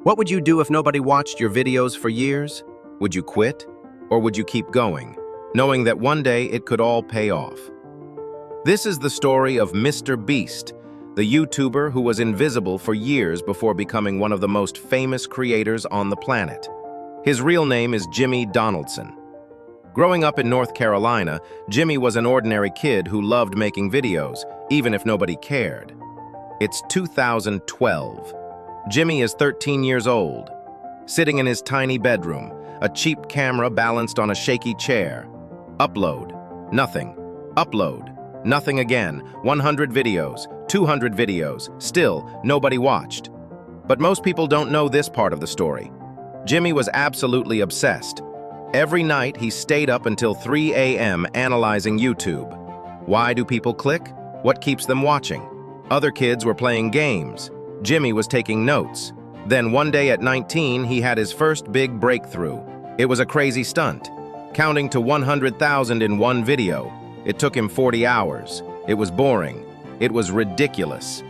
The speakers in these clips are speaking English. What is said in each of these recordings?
What would you do if nobody watched your videos for years? Would you quit? Or would you keep going, knowing that one day it could all pay off? This is the story of MrBeast, the YouTuber who was invisible for years before becoming one of the most famous creators on the planet. His real name is Jimmy Donaldson. Growing up in North Carolina, Jimmy was an ordinary kid who loved making videos, even if nobody cared. It's 2012. Jimmy is 13 years old, sitting in his tiny bedroom, a cheap camera balanced on a shaky chair. Upload, nothing. Upload, nothing again. 100 videos, 200 videos, still nobody watched. But most people don't know this part of the story. Jimmy was absolutely obsessed. Every night he stayed up until 3 a.m. analyzing YouTube. Why do people click? What keeps them watching? Other kids were playing games. Jimmy was taking notes. Then one day at 19, he had his first big breakthrough. It was a crazy stunt, counting to 100,000 in one video. It took him 40 hours. It was boring. It was ridiculous.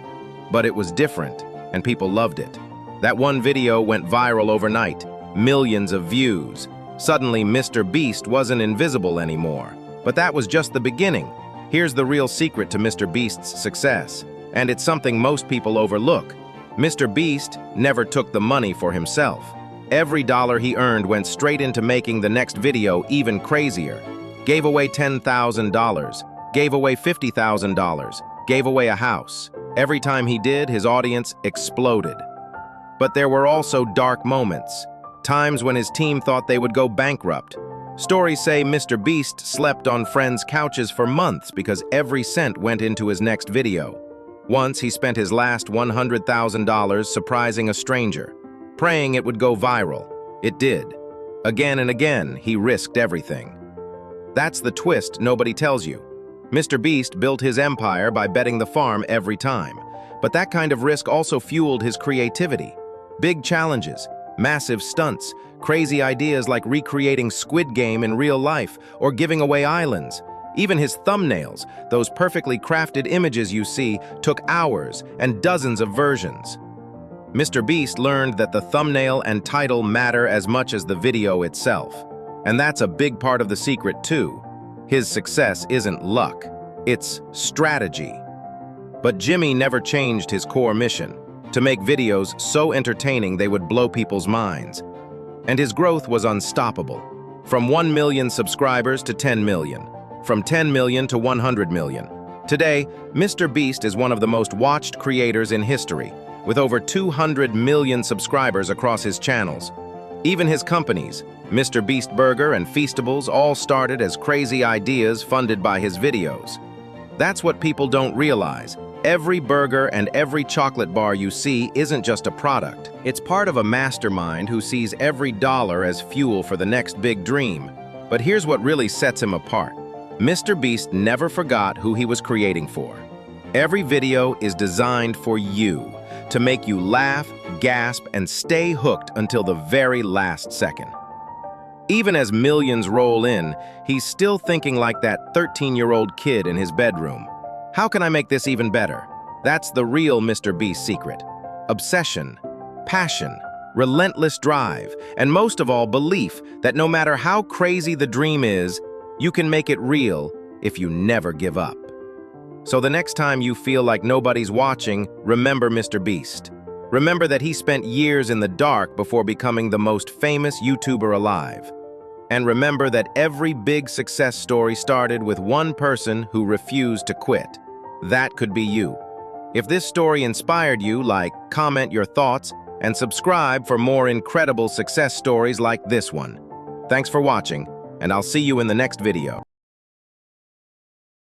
But it was different, and people loved it. That one video went viral overnight. Millions of views. Suddenly, MrBeast wasn't invisible anymore. But that was just the beginning. Here's the real secret to MrBeast's success. And it's something most people overlook. MrBeast never took the money for himself. Every dollar he earned went straight into making the next video even crazier. Gave away $10,000, gave away $50,000, gave away a house. Every time he did, his audience exploded. But there were also dark moments, times when his team thought they would go bankrupt. Stories say MrBeast slept on friends' couches for months because every cent went into his next video. Once he spent his last $100,000 surprising a stranger, praying it would go viral. It did. Again and again, he risked everything. That's the twist nobody tells you. MrBeast built his empire by betting the farm every time. But that kind of risk also fueled his creativity. Big challenges, massive stunts, crazy ideas like recreating Squid Game in real life or giving away islands. Even his thumbnails, those perfectly crafted images you see, took hours and dozens of versions. MrBeast learned that the thumbnail and title matter as much as the video itself. And that's a big part of the secret too. His success isn't luck, it's strategy. But Jimmy never changed his core mission, to make videos so entertaining they would blow people's minds. And his growth was unstoppable. From 1 million subscribers to 10 million. From 10 million to 100 million. Today, MrBeast is one of the most watched creators in history, with over 200 million subscribers across his channels. Even his companies, MrBeast Burger and Feastables, all started as crazy ideas funded by his videos. That's what people don't realize. Every burger and every chocolate bar you see isn't just a product. It's part of a mastermind who sees every dollar as fuel for the next big dream. But here's what really sets him apart. MrBeast never forgot who he was creating for. Every video is designed for you, to make you laugh, gasp, and stay hooked until the very last second. Even as millions roll in, he's still thinking like that 13-year-old kid in his bedroom. How can I make this even better? That's the real MrBeast secret. Obsession, passion, relentless drive, and most of all, belief that no matter how crazy the dream is, you can make it real if you never give up. So the next time you feel like nobody's watching, remember MrBeast. Remember that he spent years in the dark before becoming the most famous YouTuber alive. And remember that every big success story started with one person who refused to quit. That could be you. If this story inspired you, comment your thoughts and subscribe for more incredible success stories like this one. Thanks for watching, and I'll see you in the next video.